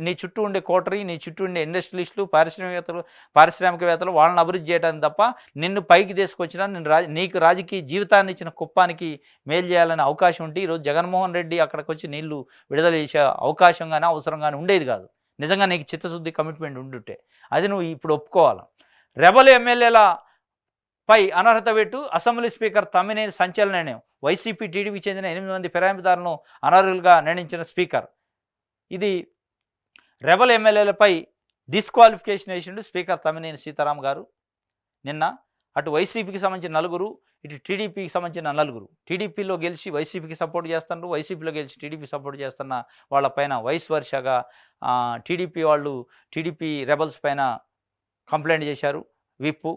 నీ చుట్టూ ఉండే కోటరీ, నీ చుట్టూ ఉండే ఇండస్ట్రియలిస్టులు, పారిశ్రామికవేత్తలు వాళ్ళని అభివృద్ధి చేయడానికి తప్ప నిన్ను పైకి తీసుకొచ్చినా నీకు రాజకీయ జీవితాన్ని ఇచ్చిన కుప్పానికి మేలు చేయాలనే అవకాశం ఉంటే ఈరోజు జగన్మోహన్ రెడ్డి అక్కడికి వచ్చి నీళ్లు విడుదల చేసే అవకాశం కానీ అవసరం కానీ ఉండేది కాదు. నిజంగా నీకు చిత్తశుద్ధి కమిట్మెంట్ ఉండుంటే అది నువ్వు ఇప్పుడు ఒప్పుకోవాలి. రెబల్ ఎమ్మెల్యేల పై అనర్హత పెట్టు అసెంబ్లీ స్పీకర్ తమ్మినేని సంచలన నిర్ణయం. వైసీపీ టీడీపీకి చెందిన 8 మంది ఫిరాయింపుదారులను అనర్హులుగా నిర్ణయించిన స్పీకర్. ఇది రెబల్ ఎమ్మెల్యేలపై డిస్క్వాలిఫికేషన్ వేసిండు స్పీకర్ తమ్మినేని సీతారాం గారు. నిన్న అటు వైసీపీకి సంబంధించిన 4, ఇటు టీడీపీకి సంబంధించిన 4. టీడీపీలో గెలిచి వైసీపీకి సపోర్ట్ చేస్తున్నారు, వైసీపీలో గెలిచి టీడీపీ సపోర్ట్ చేస్తున్న వాళ్ళపైన వైస్ వర్షగా టీడీపీ వాళ్ళు టీడీపీ రెబల్స్ పైన కంప్లైంట్ చేశారు విప్పు.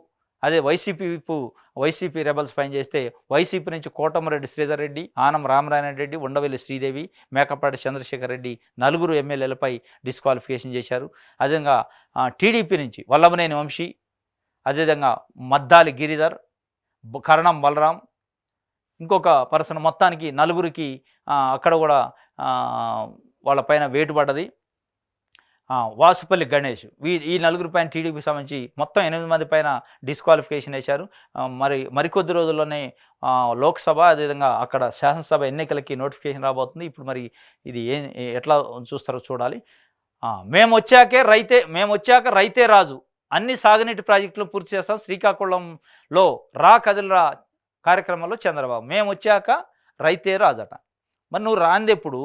అదే వైసీపీ విప్పు వైసీపీ రెబల్స్ పైన చేస్తే వైసీపీ నుంచి కోటమిరెడ్డి శ్రీధర్ రెడ్డి, ఆనం రామనారాయణ రెడ్డి, ఉండవెల్లి శ్రీదేవి, మేకపాటి చంద్రశేఖర్ రెడ్డి 4 ఎమ్మెల్యేలపై డిస్క్వాలిఫికేషన్ చేశారు. అదేవిధంగా టీడీపీ నుంచి వల్లభనేని వంశీ, అదేవిధంగా మద్దాలి గిరిధర్, కరణం బలరాం, ఇంకొక పర్సన్, మొత్తానికి 4కి అక్కడ కూడా వాళ్ళపైన వేటు పడ్డది. వాసుపల్లి గణేష్, ఈ 4 పైన టీడీపీకి సంబంధించి మొత్తం 8 మంది పైన డిస్క్వాలిఫికేషన్ వేశారు. మరికొద్ది రోజుల్లోనే లోక్సభ అదేవిధంగా అక్కడ శాసనసభ ఎన్నికలకి నోటిఫికేషన్ రాబోతుంది. ఇప్పుడు మరి ఇది ఎట్లా చూస్తారో చూడాలి. మేము వచ్చాక రైతే రాజు, అన్ని సాగునీటి ప్రాజెక్టులు పూర్తి చేస్తాం. శ్రీకాకుళంలో రా కదిలిరా కార్యక్రమంలో చంద్రబాబు మేము వచ్చాక రైతే రాజట. మరి నువ్వు రాందెప్పుడు?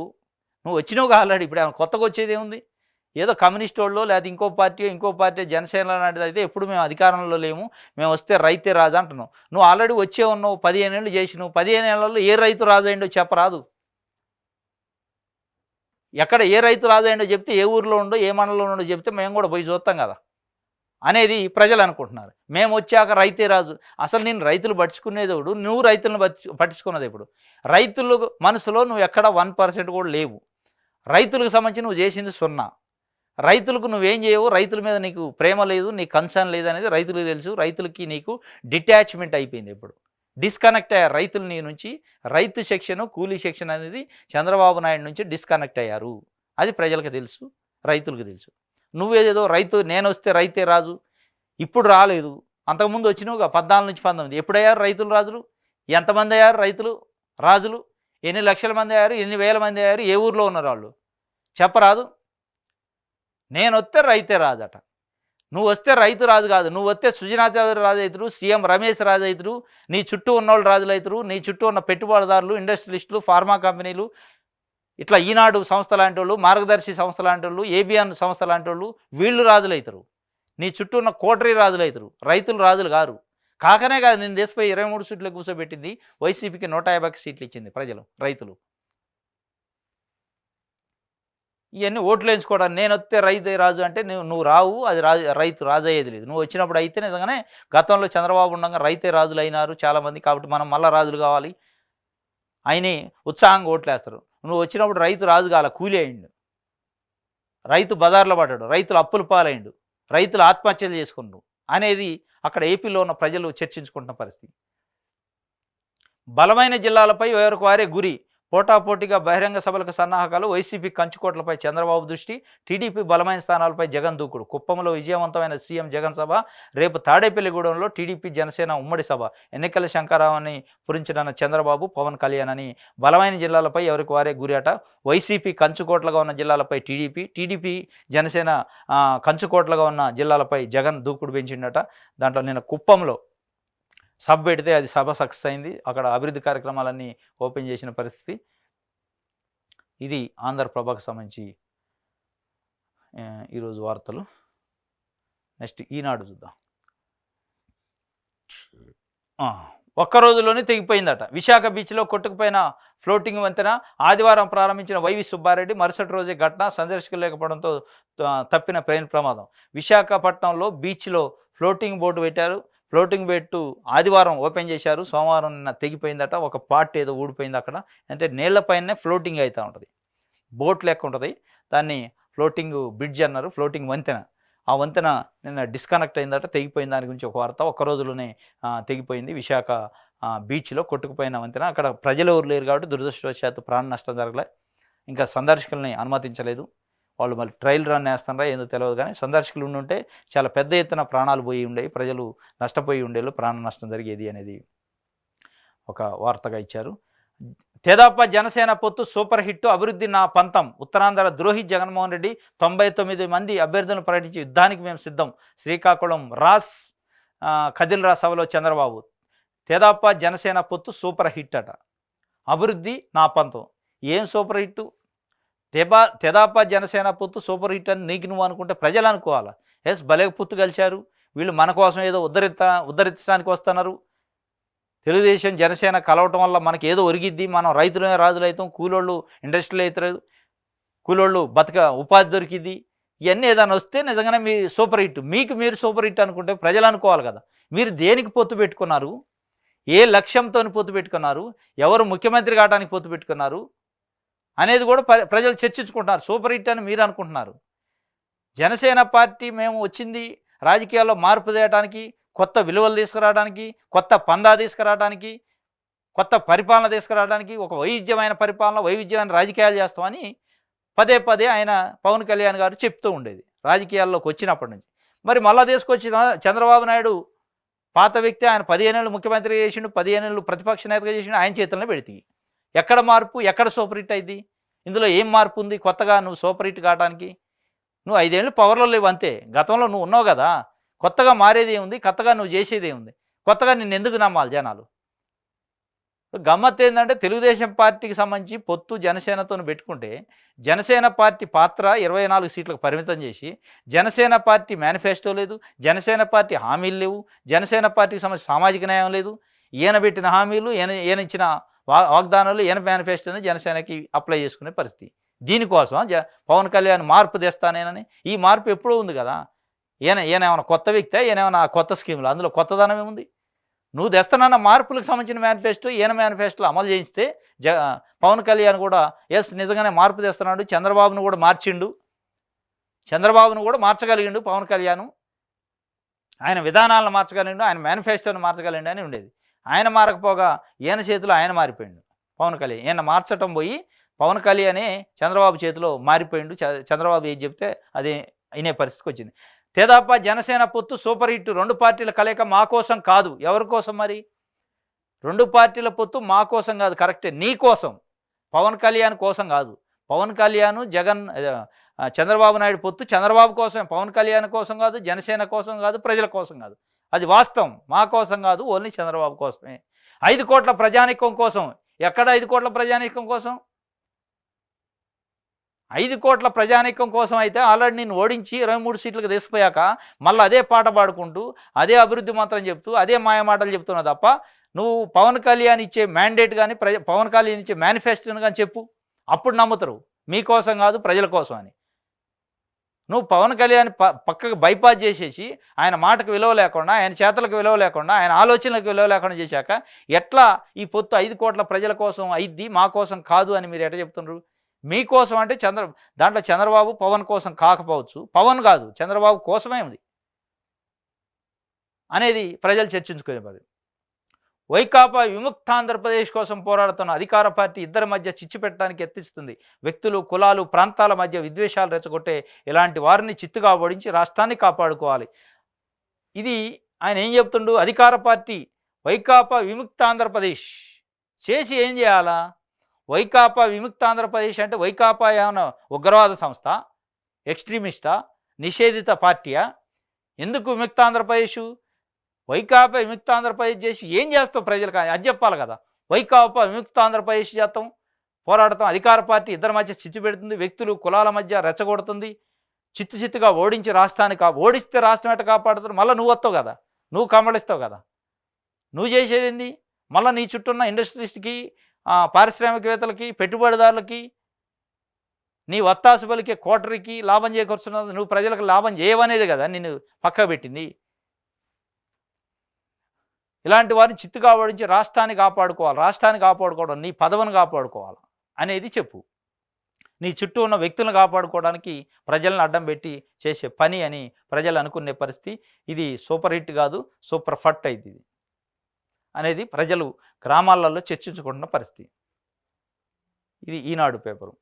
నువ్వు వచ్చినావు ఆల్రెడీ. ఇప్పుడు ఏమైనా కొత్తగా వచ్చేది ఏముంది? ఏదో కమ్యూనిస్ట్ వాళ్ళు లేదా ఇంకో పార్టీ జనసేన లాంటిది అయితే ఎప్పుడు మేము అధికారంలో లేము, మేము వస్తే రైతే రాజు అంటున్నావు. నువ్వు ఆల్రెడీ వచ్చే ఉన్నావు, 15 ఏళ్ళు చేసినావు. 15 ఏళ్లలో ఏ రైతు రాజు అయిండో చెప్పరాదు. ఎక్కడ ఏ రైతు రాజు అయిండో చెప్తే, ఏ ఊరిలో ఉండో ఏ మండలంలో ఉండో చెప్తే మేము కూడా పోయి చూస్తాం కదా అనేది ప్రజలు అనుకుంటున్నారు. మేము వచ్చాక రైతే రాజు. అసలు నేను రైతులు పట్టించుకునేదేవుడు, నువ్వు రైతులను పట్టించుకున్నది ఇప్పుడు. రైతులు మనసులో నువ్వు ఎక్కడ 1% కూడా లేవు. రైతులకు సంబంధించి నువ్వు చేసింది 0. రైతులకు నువ్వేం చేయవు, రైతుల మీద నీకు ప్రేమ లేదు, నీకు కన్సర్న్ లేదు అనేది రైతులకు తెలుసు. రైతులకి నీకు డిటాచ్మెంట్ అయిపోయింది. ఇప్పుడు డిస్కనెక్ట్ అయ్యారు రైతులు నీ నుంచి. రైతు సెక్షన్, కూలీ సెక్షన్ అనేది చంద్రబాబు నాయుడు నుంచి డిస్కనెక్ట్ అయ్యారు. అది ప్రజలకు తెలుసు, రైతులకు తెలుసు. నువ్వేదో నేను వస్తే రైతే రాజు, ఇప్పుడు రాలేదు, అంతకుముందు వచ్చినావుగా 14 నుంచి 19. ఎప్పుడయ్యారు రైతులు రాజులు? ఎంతమంది అయ్యారు రైతులు రాజులు? ఎన్ని లక్షల మంది అయ్యారు, ఎన్ని వేల మంది అయ్యారు, ఏ ఊర్లో ఉన్నారు వాళ్ళు చెప్పరాదు? నేను వస్తే రైతే రాజట. నువ్వు వస్తే రైతు రాజు కాదు, నువ్వు వస్తే సుజనా చౌదరి రాజు అవుతారు, సీఎం రమేష్ రాజు అవుతారు, నీ చుట్టూ ఉన్నవాళ్ళు రాజులు అవుతారు, నీ చుట్టూ ఉన్న పెట్టుబడిదారులు, ఇండస్ట్రియలిస్టులు, ఫార్మా కంపెనీలు, ఇట్లా ఈనాడు సంస్థ లాంటి వాళ్ళు, మార్గదర్శి సంస్థ లాంటి వాళ్ళు, ఏబిఎన్ సంస్థ లాంటి వాళ్ళు, వీళ్ళు రాజులు అవుతారు. నీ చుట్టూ ఉన్న కోటరీ రాజులు అవుతారు, రైతులు రాజులు కారు. కాకనే కాదు నేను దేశపై 23 సీట్లు కూర్చోబెట్టింది, వైసీపీకి 150 సీట్లు ఇచ్చింది ప్రజలు, రైతులు. ఇవన్నీ ఓట్లు వేయించుకోవడానికి నేను వస్తే రైతే రాజు అంటే నువ్వు రావు, అది రైతు రాజు అయ్యేది లేదు. నువ్వు వచ్చినప్పుడు అయితే నిజంగానే గతంలో చంద్రబాబు ఉండగా రైతే రాజులు అయినారు చాలామంది, కాబట్టి మనం మళ్ళీ రాజులు కావాలి ఆయనే ఉత్సాహంగా ఓట్లేస్తారు. నువ్వు వచ్చినప్పుడు రైతు రాజు కాల, కూలి అయిండు, రైతు బజార్లో పడ్డాడు, రైతులు అప్పుల పాలైండు, రైతులు ఆత్మహత్యలు చేసుకుండ్రు అనేది అక్కడ ఏపీలో ఉన్న ప్రజలు చర్చించుకుంటున్న పరిస్థితి. బలమైన జిల్లాలపై ఎవరికి వారే గురి, పోటాపోటీగా బహిరంగ సభలకు సన్నాహకాలు, వైసీపీ కంచుకోట్లపై చంద్రబాబు దృష్టి, టీడీపీ బలమైన స్థానాలపై జగన్ దూకుడు. కుప్పంలో విజయవంతమైన సీఎం జగన్ సభ, రేపు తాడేపల్లిగూడెంలో టీడీపీ జనసేన ఉమ్మడి సభ. ఎన్నికల శంకరాన్ని పురించిన చంద్రబాబు, పవన్ కళ్యాణ్ అని బలమైన జిల్లాలపై ఎవరికి వారే గురి అట. వైసీపీ కంచుకోట్లుగా ఉన్న జిల్లాలపై టీడీపీ జనసేన కంచుకోట్లుగా ఉన్న జిల్లాలపై జగన్ దూకుడు పెంచిండట. దాంట్లో నిన్న కుప్పంలో సభ పెడితే అది సభ సక్సెస్ అయింది. అక్కడ అభివృద్ధి కార్యక్రమాలన్నీ ఓపెన్ చేసిన పరిస్థితి. ఇది ఆంధ్రప్రభకు సంబంధించి ఈరోజు వార్తలు. నెక్స్ట్ ఈనాడు చూద్దాం. ఒక్క రోజులోనే తెగిపోయిందట. విశాఖ బీచ్లో కొట్టుకుపోయిన ఫ్లోటింగ్ వంతెన ఆదివారం ప్రారంభించిన వైవి సుబ్బారెడ్డి, మరుసటి రోజే ఘటన, సందర్శకులు లేకపోవడంతో తప్పిన ప్లేన్ ప్రమాదం. విశాఖపట్నంలో బీచ్లో ఫ్లోటింగ్ బోర్డు పెట్టారు. ఫ్లోటింగ్ బెట్టు ఆదివారం ఓపెన్ చేశారు, సోమవారం నిన్న తెగిపోయిందట. ఒక పార్ట్ ఏదో ఊడిపోయింది అక్కడ. అంటే నీళ్లపైనే ఫ్లోటింగ్ అవుతూ ఉంటుంది, బోట్ లెక్క ఉంటుంది, దాన్ని ఫ్లోటింగ్ బ్రిడ్జ్ అన్నారు, ఫ్లోటింగ్ వంతెన. ఆ వంతెన నిన్న డిస్కనెక్ట్ అయిందట, తెగిపోయింది. దాని గురించి ఒక వార్త. ఒక్క రోజులోనే తెగిపోయింది. విశాఖ బీచ్లో కొట్టుకుపోయిన వంతెన. అక్కడ ప్రజలు ఎవరు లేరు కాబట్టి దురదృష్టవశాత్తు ప్రాణ నష్టం జరగలే. ఇంకా సందర్శకుల్ని అనుమతించలేదు. వాళ్ళు మళ్ళీ ట్రయల్ రన్ వేస్తున్నారా ఏందో తెలియదు, కానీ సందర్శకులు ఉంటే చాలా పెద్ద ఎత్తున ప్రాణాలు పోయి ఉండేవి, ప్రజలు నష్టపోయి ఉండేవి, ప్రాణ నష్టం జరిగేది అనేది ఒక వార్తగా ఇచ్చారు. తెదాప జనసేన పొత్తు సూపర్ హిట్, అభివృద్ధి నా పంతం. ఉత్తరాంధ్ర ద్రోహి జగన్మోహన్ రెడ్డి 99 మంది అభ్యర్థులను ప్రకటించి యుద్ధానికి మేము సిద్ధం. శ్రీకాకుళం కదిల్ రా సభలో చంద్రబాబు. తెదాప జనసేన పొత్తు సూపర్ హిట్ అట, అభివృద్ధి నా పంతం. ఏం సూపర్ హిట్? తెదాప జనసేన పొత్తు సూపర్ హిట్ అని నీకు నువ్వు అనుకుంటే ప్రజలు అనుకోవాలా? ఎస్, భలే పొత్తు కలిశారు వీళ్ళు, మన కోసం ఏదో ఉద్ధరించడానికి వస్తున్నారు. తెలుగుదేశం జనసేన కలవటం వల్ల మనకి ఏదో ఒరిగిద్ది, మనం రైతులే రాజులు అవుతాం, కూలోళ్ళు ఇండస్ట్రీలు అవుతారు, కూలోళ్ళు ఉపాధి దొరికిద్ది, ఇవన్నీ ఏదైనా వస్తే నిజంగానే మీ సూపర్ హిట్. మీరు సూపర్ హిట్ అనుకుంటే ప్రజలు అనుకోవాలి కదా. మీరు దేనికి పొత్తు పెట్టుకున్నారు, ఏ లక్ష్యంతో పొత్తు పెట్టుకున్నారు, ఎవరు ముఖ్యమంత్రి కావడానికి పొత్తు పెట్టుకున్నారు అనేది కూడా ప్రజలు చర్చించుకుంటున్నారు. సూపర్ హిట్ అని మీరు అనుకుంటున్నారు. జనసేన పార్టీ మేము వచ్చింది రాజకీయాల్లో మార్పు తేయడానికి, కొత్త విలువలు తీసుకురావడానికి, కొత్త పందా తీసుకురావడానికి, కొత్త పరిపాలన తీసుకురావడానికి, ఒక వైవిధ్యమైన పరిపాలన, వైవిధ్యమైన రాజకీయాలు చేస్తామని పదే పదే ఆయన పవన్ కళ్యాణ్ గారు చెప్తూ ఉండేది రాజకీయాల్లోకి వచ్చినప్పటి నుంచి. మరి మళ్ళా తీసుకొచ్చి చంద్రబాబు నాయుడు పాత వ్యక్తి, ఆయన 15 ఏళ్ళు ముఖ్యమంత్రి చేసిండు, 15 ఏళ్ళు ప్రతిపక్ష నేతగా చేసిండు, ఆయన చేతుల్లో పెడితే ఎక్కడ మార్పు, ఎక్కడ సూపర్ హిట్ అయింది? ఇందులో ఏం మార్పు ఉంది కొత్తగా నువ్వు సూపర్ హిట్ కావడానికి? నువ్వు 5 ఏళ్ళు పవర్లో లేవు అంతే. గతంలో నువ్వు ఉన్నావు కదా, కొత్తగా మారేది ఏముంది, కొత్తగా నువ్వు చేసేది ఏముంది, కొత్తగా నిన్ను ఎందుకు నమ్మాలి జనాలు? గమ్మత్ ఏంటంటే తెలుగుదేశం పార్టీకి సంబంధించి పొత్తు జనసేనతో పెట్టుకుంటే, జనసేన పార్టీ పాత్ర 24 సీట్లకు పరిమితం చేసి, జనసేన పార్టీ మేనిఫెస్టో లేదు, జనసేన పార్టీ హామీలు లేవు, జనసేన పార్టీకి సంబంధించి సామాజిక న్యాయం లేదు, ఈయన పెట్టిన హామీలు, ఈయన ఇచ్చిన వాగ్దానాలు, ఈయన మేనిఫెస్టోని జనసేనకి అప్లై చేసుకునే పరిస్థితి. దీనికోసం పవన్ కళ్యాణ్ మార్పు తెస్తానేనని, ఈ మార్పు ఎప్పుడూ ఉంది కదా. ఈయన ఏమైనా కొత్త వ్యక్తి, ఈయన ఏమైనా కొత్త స్కీములు, అందులో కొత్తదనం ఏముంది? నువ్వు తెస్తానన్న మార్పులకు సంబంధించిన మేనిఫెస్టో ఈయన మేనిఫెస్టోలో అమలు చేయిస్తే పవన్ కళ్యాణ్ కూడా ఎస్ నిజంగానే మార్పు తెస్తున్నాడు, చంద్రబాబును కూడా మార్చిండు, చంద్రబాబును కూడా మార్చగలిగిండు పవన్ కళ్యాణ్, ఆయన విధానాలను మార్చగలిగిండు, ఆయన మేనిఫెస్టోను మార్చగలిగిండు అని ఉండేది. ఆయన మారకపోగా ఈయన చేతిలో ఆయన మారిపోయిండు పవన్ కళ్యాణ్. ఈయన మార్చటం పోయి పవన్ కళ్యాణే చంద్రబాబు చేతిలో మారిపోయిండు. చంద్రబాబు ఏది చెప్తే అదే అయినే పరిస్థితికి వచ్చింది. తెదాప జనసేన పొత్తు సూపర్ హిట్, 2 పార్టీల కలయిక మా కోసం కాదు. ఎవరి కోసం మరి? 2 పార్టీల పొత్తు మా కోసం కాదు, కరెక్టే, నీ కోసం, పవన్ కళ్యాణ్ కోసం కాదు. పవన్ కళ్యాణ్ చంద్రబాబు నాయుడు పొత్తు చంద్రబాబు కోసమే, పవన్ కళ్యాణ్ కోసం కాదు, జనసేన కోసం కాదు, ప్రజల కోసం కాదు. అది వాస్తవం. మా కోసం కాదు, ఓన్లీ చంద్రబాబు కోసమే. 5 కోట్ల ప్రజానీకం కోసం. ఎక్కడ 5 కోట్ల ప్రజానీకం కోసం? 5 కోట్ల ప్రజానీకం కోసం అయితే ఆల్రెడీ నేను ఓడించి 23 సీట్లకు తీసుకుపోయాక మళ్ళీ అదే పాట పాడుకుంటూ, అదే అభివృద్ధి మాత్రం చెప్తూ, అదే మాయమాటలు చెప్తున్నావు తప్ప, నువ్వు పవన్ కళ్యాణ్ ఇచ్చే మ్యాండేట్ కానీ, పవన్ కళ్యాణ్ ఇచ్చే మేనిఫెస్టోని కానీ చెప్పు, అప్పుడు నమ్ముతారు మీకోసం కాదు ప్రజల కోసం అని. నువ్వు పవన్ కళ్యాణ్ పక్కకు బైపాస్ చేసేసి ఆయన మాటకు విలువ లేకుండా, ఆయన చేతలకు విలువ లేకుండా, ఆయన ఆలోచనలకు విలువ లేకుండా చేశాక ఎట్లా ఈ పొత్తు 5 కోట్ల ప్రజల కోసం అయిద్ది, మా కోసం కాదు అని మీరు ఎట్లా చెప్తున్నారు? మీకోసం అంటే దాంట్లో చంద్రబాబు పవన్ కోసం కాకపోవచ్చు, పవన్ కాదు చంద్రబాబు కోసమే ఉంది అనేది ప్రజలు చర్చించుకునే పది. వైకాపా విముక్తాంధ్రప్రదేశ్ కోసం పోరాడుతున్న అధికార పార్టీ ఇద్దరి మధ్య చిచ్చు పెట్టడానికి యత్నిస్తుంది. వ్యక్తులు, కులాలు, ప్రాంతాల మధ్య విద్వేషాలు రెచ్చగొట్టే ఇలాంటి వారిని చిత్తుగా ఓడించి రాష్ట్రాన్ని కాపాడుకోవాలి. ఇది ఆయన ఏం చెప్తుండు? అధికార పార్టీ వైకాపా విముక్తాంధ్రప్రదేశ్ చేసి ఏం చేయాలా? వైకాపా విముక్తాంధ్రప్రదేశ్ అంటే వైకాపా ఏమైనా ఉగ్రవాద సంస్థ, ఎక్స్ట్రీమిస్టా, నిషేధిత పార్టీయా? ఎందుకు విముక్తాంధ్రప్రదేశ్? వైకాపా విముక్తాంధ్రప్రదేశ్ చేసి ఏం చేస్తావు ప్రజలకు అది చెప్పాలి కదా. వైకాపా విముక్తాంధ్రప్రదేశ్ చేస్తాం, పోరాడతాం, అధికార పార్టీ ఇద్దరి మధ్య చిచ్చు పెడుతుంది, వ్యక్తులు కులాల మధ్య రెచ్చగొడుతుంది, చిత్తుగా ఓడించి రాష్ట్రాన్ని ఓడిస్తే రాష్ట్రం ఎట్ట కాపాడుతుంది? మళ్ళీ నువ్వు వస్తావు కదా, నువ్వు కమలిస్తావు కదా. నువ్వు చేసేది ఏంది? మళ్ళీ నీ చుట్టూ ఉన్న ఇండస్ట్రియలిస్ట్కి, పారిశ్రామికవేత్తలకి, పెట్టుబడిదారులకి, నీ వత్తాసు పలికే కోటరీకి లాభం చేకూర్చున్నది, నువ్వు ప్రజలకు లాభం చేయవనేది కదా నిన్ను పక్క పెట్టింది. ఇలాంటి వారిని చిత్తుగా ఓడించి రాష్ట్రాన్ని కాపాడుకోవాలి, రాష్ట్రాన్ని కాపాడుకోవడం, నీ పదవిని కాపాడుకోవాలి అనేది చెప్పు. నీ చుట్టూ ఉన్న వ్యక్తులను కాపాడుకోవడానికి ప్రజలను అడ్డం పెట్టి చేసే పని అని ప్రజలు అనుకునే పరిస్థితి. ఇది సూపర్ హిట్ కాదు, సూపర్ ఫట్ అయింది ఇది అనేది ప్రజలు గ్రామాలలో చర్చించుకుంటున్న పరిస్థితి. ఇది ఈనాడు పేపరు.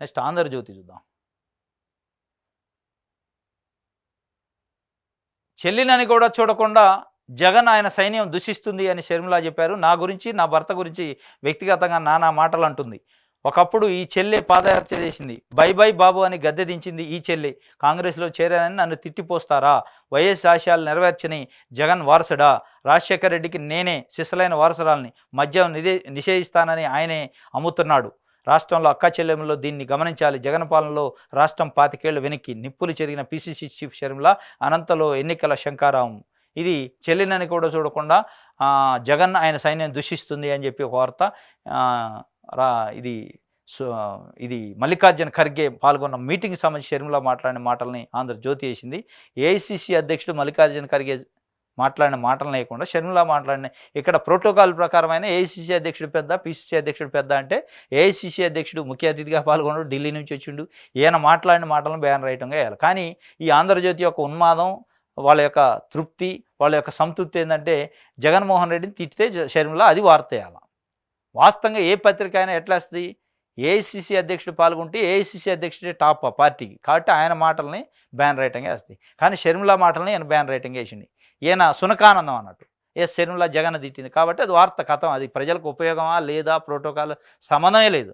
నెక్స్ట్ ఆంధ్రజ్యోతి చూద్దాం. చెల్లినని కూడా చూడకుండా జగన్ ఆయన సైన్యం దూషిస్తుంది అని షర్మిల చెప్పారు. నా గురించి, నా భర్త గురించి వ్యక్తిగతంగా నానా మాటలు అంటుంది. ఒకప్పుడు ఈ చెల్లె పాదయాత్ర చేసింది, బై బై బాబు అని గద్దె దించింది ఈ చెల్లి. కాంగ్రెస్లో చేరానని నన్ను తిట్టిపోస్తారా? వైఎస్ ఆశయాలు నెరవేర్చని జగన్ వారసుడా? రాజశేఖర రెడ్డికి నేనే సిసలైన వారసురాల్ని, మద్యం నిషేధిస్తానని ఆయనే అమ్ముతున్నాడు. రాష్ట్రంలో అక్కా చెల్లెములో దీన్ని గమనించాలి. జగన్ పాలనలో రాష్ట్రం 25 ఏళ్లు వెనక్కి, నిప్పులు చెరిగిన పిసిసి చీఫ్ షర్మిల, అనంతలో ఎన్నికల శంకారావం. ఇది చెల్లినని కూడా చూడకుండా జగన్ ఆయన సైన్యం దూషిస్తుంది అని చెప్పి ఒక వార్త. ఇది మల్లికార్జున ఖర్గే పాల్గొన్న మీటింగ్కి సంబంధించి షర్మిల మాట్లాడిన మాటల్ని ఆంధ్రజ్యోతి వేసింది. ఏఐసిసి అధ్యక్షుడు మల్లికార్జున ఖర్గే మాట్లాడిన మాటలు లేకుండా షర్మిల మాట్లాడిన, ఇక్కడ ప్రోటోకాల్ ప్రకారమైన ఏఐసిసి అధ్యక్షుడు పెద్ద, పిసిసి అధ్యక్షుడు పెద్ద అంటే ఏఐసిసి అధ్యక్షుడు ముఖ్య అతిథిగా పాల్గొన్నాడు, ఢిల్లీ నుంచి వచ్చిండు, ఈయన మాట్లాడిన మాటలను బ్యాన్ రైటంగా వేయాలి. కానీ ఈ ఆంధ్రజ్యోతి యొక్క ఉన్మాదం, వాళ్ళ యొక్క తృప్తి, వాళ్ళ యొక్క సంతృప్తి ఏంటంటే జగన్మోహన్ రెడ్డిని తిట్టితే షర్మిల అది వార్త వేయాలి. వాస్తవంగా ఏ పత్రిక అయినా ఎట్లా వస్తుంది? ఏఐసిసి అధ్యక్షుడు పాల్గొంటే ఏఐసిసి అధ్యక్షుడే టాప్ ఆ పార్టీకి, కాబట్టి ఆయన మాటల్ని బ్యాన్ రైటింగ్ వేస్తాయి. కానీ షర్మిల మాటల్ని ఈయన బ్యాన్ రైటింగ్ వేసింది. ఈయన సునకానందం అన్నట్టు షర్మిల జగన్ తిట్టింది కాబట్టి అది వార్త కథం. అది ప్రజలకు ఉపయోగమా లేదా ప్రోటోకాల్ సంబంధమే లేదు.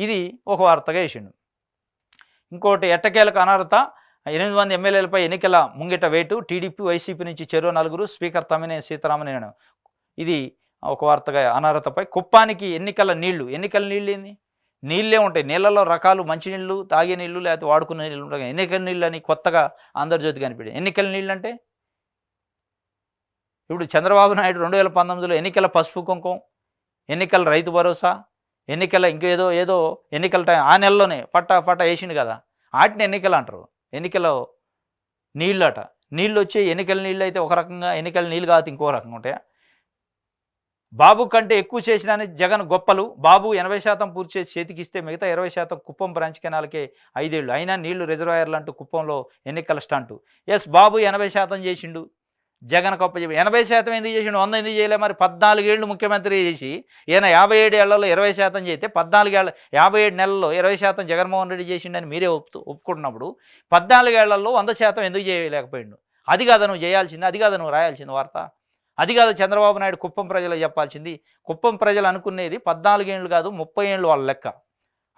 ఇది ఒక వార్తగా వేసిండు. ఇంకోటి ఎట్టకేలకు అనర్హత, 8 మంది ఎమ్మెల్యేలపై ఎన్నికల ముంగిట వేటు, టీడీపీ వైసీపీ నుంచి చెరో 4, స్పీకర్ తమ్మినేని సీతారామన్. ఇది ఒక వార్తగా అనర్హతపై. కుప్పానికి ఎన్నికల నీళ్లు ఏంది? నీళ్ళే ఉంటాయి, నీళ్ళలో రకాలు, మంచినీళ్ళు, తాగే నీళ్ళు, లేకపోతే వాడుకునే నీళ్ళు ఉంటాయి. ఎన్నికల నీళ్ళు అని కొత్తగా ఆంధ్రజ్యోతి కనిపించింది. ఎన్నికల నీళ్ళు అంటే ఇప్పుడు చంద్రబాబు నాయుడు 2019లో ఎన్నికల పసుపు కుంకుమ, ఎన్నికల రైతు భరోసా, ఎన్నికల ఇంకేదో ఎన్నికల టైం ఆ నెలలోనే పట్ట వేసిండు కదా, వాటిని ఎన్నికలు అంటారు. ఎన్నికల నీళ్ళు అట, నీళ్ళు వచ్చే ఎన్నికల నీళ్ళు అయితే ఒక రకంగా, ఎన్నికల నీళ్ళు కాదు ఇంకో రకంగా ఉంటాయా? బాబు కంటే ఎక్కువ చేసినని జగన్ గొప్పలు, బాబు 80% పూర్తి చేసి చేతికిస్తే మిగతా 20% కుప్పం బ్రాంచ్ కెనాల్కే 5 ఏళ్ళు, అయినా నీళ్లు రిజర్వాయర్లు అంటూ కుప్పంలో ఎన్నికల స్టంటు. ఎస్, బాబు 80% చేసిండు, జగన్ గొప్ప చెప్పి 80% ఎందుకు చేసిండు, 100 ఎందుకు చేయలే? మరి 14 ఏళ్ళు ముఖ్యమంత్రి చేసి ఈయన 57 ఏళ్లలో 20% చేస్తే 57 నెలల్లో 20% జగన్మోహన్ రెడ్డి చేసిండని మీరే ఒప్పుకుంటున్నప్పుడు 14 ఏళ్లలో 100% ఎందుకు చేయలేకపోయిండు? అది కాదా నువ్వు చేయాల్సింది, అది కాదా నువ్వు రాయాల్సింది వార్త, అది కాదు చంద్రబాబు నాయుడు కుప్పం ప్రజలకు చెప్పాల్సింది. కుప్పం ప్రజలు అనుకునేది 14 ఏళ్ళు కాదు 30 ఏళ్ళు వాళ్ళ లెక్క.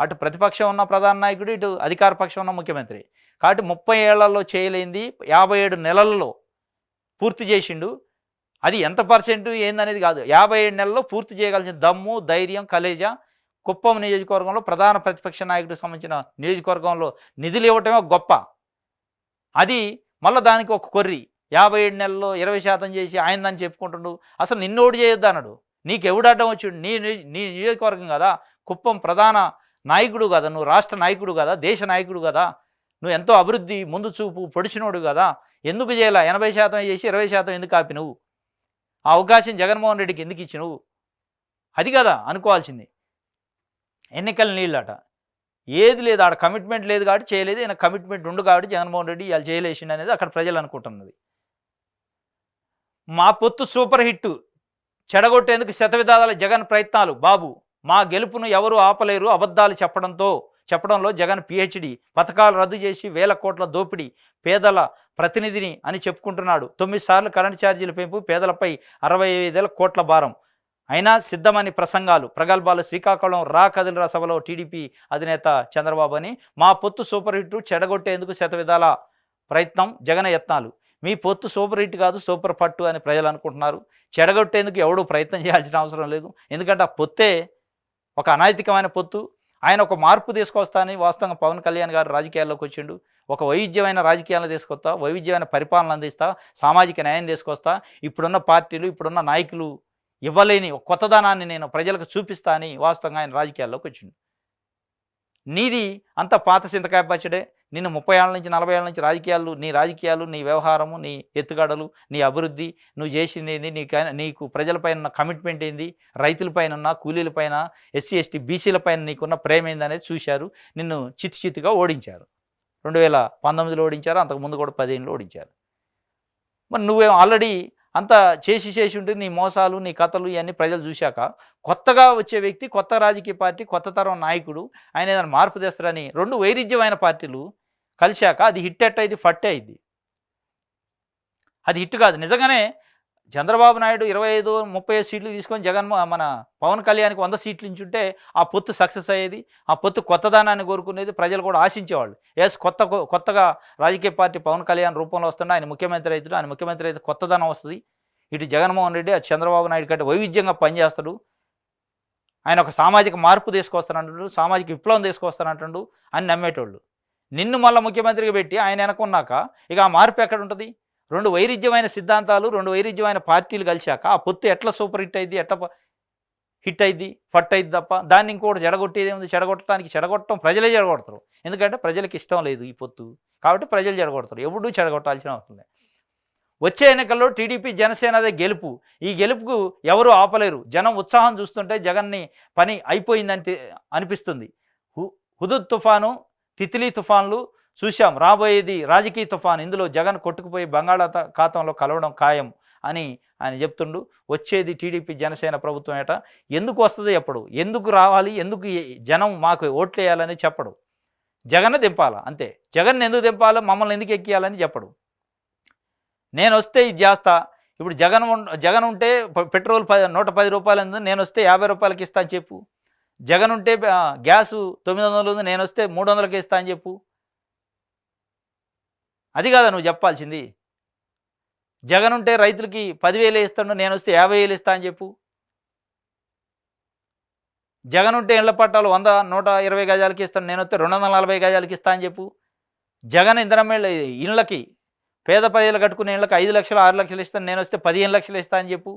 అటు ప్రతిపక్షం ఉన్న ప్రధాన నాయకుడు, ఇటు అధికార పక్షం ఉన్న ముఖ్యమంత్రి. కాబట్టి 30 ఏళ్లలో చేయలేంది 57 నెలల్లో పూర్తి చేసిండు. అది ఎంత పర్సెంట్ ఏందనేది కాదు, 57 నెలల్లో పూర్తి చేయగలిసిన దమ్ము, ధైర్యం, కలేజా కుప్పం నియోజకవర్గంలో ప్రధాన ప్రతిపక్ష నాయకుడికి సంబంధించిన నియోజకవర్గంలో నిధులు ఇవ్వటమే గొప్ప. అది మళ్ళీ దానికి ఒక కొర్రి 57 నెలల్లో 20% చేసి ఆయన దాన్ని చెప్పుకుంటుండు. అసలు నిన్నోడు చేయొద్దు అన్నాడు. నీకు ఎవడు అడ్డం వచ్చిండు? నీ నియోజకవర్గం కదా, కుప్పం ప్రధాన నాయకుడు కదా, నువ్వు రాష్ట్ర నాయకుడు కదా, దేశ నాయకుడు కదా, నువ్వు ఎంతో అభివృద్ధి ముందు చూపు పొడిచినోడు కదా, ఎందుకు చేయాల 80% చేసి 20% ఎందుకు ఆపి నువ్వు? ఆ అవకాశం జగన్మోహన్ రెడ్డికి ఎందుకు ఇచ్చి నువ్వు? అది కదా అనుకోవాల్సింది. ఎన్నికల నీళ్ళట, ఏది లేదు ఆడ, కమిట్మెంట్ లేదు కాబట్టి చేయలేదు, ఈయన కమిట్మెంట్ ఉండు కాబట్టి జగన్మోహన్ రెడ్డి ఇవాళ చేయలేసిండు అనేది అక్కడ ప్రజలు అనుకుంటున్నది. మా పొత్తు సూపర్ హిట్, చెడగొట్టేందుకు శతవిధాల జగన్ ప్రయత్నాలు, బాబు మా గెలుపును ఎవరు ఆపలేరు, అబద్ధాలు చెప్పడంలో జగన్ పిహెచ్డి, పథకాలు రద్దు చేసి వేల కోట్ల దోపిడీ, పేదల ప్రతినిధిని అని చెప్పుకుంటున్నాడు, 9 సార్లు కరెంటు ఛార్జీల పెంపు, పేదలపై 65,000 కోట్ల భారం, అయినా సిద్ధమని ప్రసంగాలు, ప్రగల్భాలు, శ్రీకాకుళం రా కదిలిరా సభలో టీడీపీ అధినేత చంద్రబాబు అని, మా పొత్తు సూపర్ హిట్, చెడగొట్టేందుకు శతవిధాల ప్రయత్నం, జగన్ యత్నాలు. మీ పొత్తు సూపర్ హిట్ కాదు, సూపర్ పట్టు అని ప్రజలు అనుకుంటున్నారు. చెడగొట్టేందుకు ఎవడూ ప్రయత్నం చేయాల్సిన అవసరం లేదు. ఎందుకంటే ఆ పొత్తే ఒక అనైతికమైన పొత్తు. ఆయన ఒక మార్పు తీసుకొస్తానని వాస్తవంగా పవన్ కళ్యాణ్ గారు రాజకీయాల్లోకి వచ్చిండు. ఒక వైవిధ్యమైన రాజకీయాలను తీసుకొస్తా, వైవిధ్యమైన పరిపాలన అందిస్తా, సామాజిక న్యాయం తీసుకొస్తా, ఇప్పుడున్న పార్టీలు, ఇప్పుడున్న నాయకులు ఇవ్వలేని ఒక కొత్తదనాన్ని నేను ప్రజలకు చూపిస్తా అని వాస్తవంగా ఆయన రాజకీయాల్లోకి వచ్చిండు. నీది అంత పాత చింతకాయ పచ్చడే. నిన్ను 30 ఏళ్ళ నుంచి 40 ఏళ్ళ నుంచి రాజకీయాలు, నీ వ్యవహారము, నీ ఎత్తుగడలు, నీ అభివృద్ధి, నువ్వు చేసింది ఏంది, నీకు ప్రజలపైన ఉన్న కమిట్మెంట్ ఏంది, రైతులపైన ఉన్న, కూలీలపైన, ఎస్సీ ఎస్టీ బీసీలపైన నీకున్న ప్రేమ ఏంది అనేది చూశారు. నిన్ను చిత్తుగా ఓడించారు. 2019లో ఓడించారు, అంతకుముందు కూడా 15లో ఓడించారు. మరి నువ్వే ఆల్రెడీ అంతా చేసి ఉంటే నీ మోసాలు, నీ కథలు ఇవన్నీ ప్రజలు చూశాక, కొత్తగా వచ్చే వ్యక్తి, కొత్త రాజకీయ పార్టీ, కొత్త తరం నాయకుడు, ఆయన ఏదైనా మార్పు తెస్తారని 2 వైరుధ్యమైన పార్టీలు కలిశాక అది హిట్ అయింది, ఫట్టే అయింది. అది హిట్ కాదు. నిజంగానే చంద్రబాబు నాయుడు 25-30 సీట్లు తీసుకొని మన పవన్ కళ్యాణ్కి 100 సీట్లు ఇచ్చుంటే ఆ పొత్తు సక్సెస్ అయ్యేది. ఆ పొత్తు కొత్తదానాన్ని కోరుకునేది, ప్రజలు కూడా ఆశించేవాళ్ళు. కొత్తగా రాజకీయ పార్టీ పవన్ కళ్యాణ్ రూపంలో వస్తుండే, ఆయన ముఖ్యమంత్రి అవుతాడు, ఆయన ముఖ్యమంత్రి అయితే కొత్తదనం వస్తుంది. ఇటు జగన్మోహన్ రెడ్డి, అటు చంద్రబాబు నాయుడు కంటే వైవిధ్యంగా పనిచేస్తాడు, ఆయన ఒక సామాజిక మార్పు తీసుకొస్తానంటాడు, సామాజిక విప్లవం తీసుకొస్తానంటాడు అని నమ్మేటోళ్ళు. నిన్ను మళ్ళీ ముఖ్యమంత్రిగా పెట్టి ఆయన వెనకున్నాక ఇక ఆ మార్పు ఎక్కడ ఉంటుంది? 2 వైరుధ్యమైన సిద్ధాంతాలు, 2 వైరుధ్యమైన పార్టీలు కలిశాక ఆ పొత్తు ఎట్లా సూపర్ హిట్ అయింది, హిట్ అయింది, ఫట్ అయింది తప్ప దాన్ని ఇంకోటి చెడగొట్టేది ఏముంది? చెడగొట్టడం ప్రజలే చెడగొడతారు. ఎందుకంటే ప్రజలకు ఇష్టం లేదు ఈ పొత్తు, కాబట్టి ప్రజలు చెడగొడతారు. ఎవడూ చెడగొట్టాల్సిన అవసరం లేదు. వచ్చే ఎన్నికల్లో టీడీపీ జనసేనదే గెలుపు. ఈ గెలుపుకు ఎవరు ఆపలేరు. జనం ఉత్సాహం చూస్తుంటే జగన్ని పని అయిపోయిందని అనిపిస్తుంది. హుదూద్ తుఫాను, తిత్లీ తుఫాన్లు చూశాం, రాబోయేది రాజకీయ తుఫాన్. ఇందులో జగన్ కొట్టుకుపోయి బంగాళాఖాతంలో కలవడం ఖాయం అని ఆయన చెప్తుండు. వచ్చేది టీడీపీ జనసేన ప్రభుత్వం ఏట. ఎందుకు వస్తుంది చెప్పడు, ఎందుకు రావాలి, ఎందుకు జనం మాకు ఓట్లు వేయాలని చెప్పడు. జగన్ దింపాలా అంతే. జగన్ ఎందుకు దింపాలో, మమ్మల్ని ఎందుకు ఎక్కియాలని చెప్పడు. నేను వస్తే ఇది చేస్తా. ఇప్పుడు జగన్ ఉంటే పెట్రోల్ 110 రూపాయలు ఉంది, నేను వస్తే 50 రూపాయలకి ఇస్తా అని చెప్పు. జగన్ ఉంటే గ్యాసు 900 ఉంది, నేను వస్తే 300కి ఇస్తా అని చెప్పు. అది కాదా నువ్వు చెప్పాల్సింది. జగన్ ఉంటే రైతులకి 10,000 ఇస్తాడు, నేను వస్తే 50,000 ఇస్తా అని చెప్పు. జగన్ ఉంటే ఇళ్ల పట్టాలు 100-120 గజాలకి ఇస్తాడు, నేను వస్తే 240 గజాలకి ఇస్తా అని చెప్పు. జగన్ ఇళ్ళకి పేద ప్రజలు కట్టుకునే ఇళ్ళకి 5 లక్షలు 6 లక్షలు ఇస్తాను, నేను వస్తే 15 లక్షలు ఇస్తా అని చెప్పు.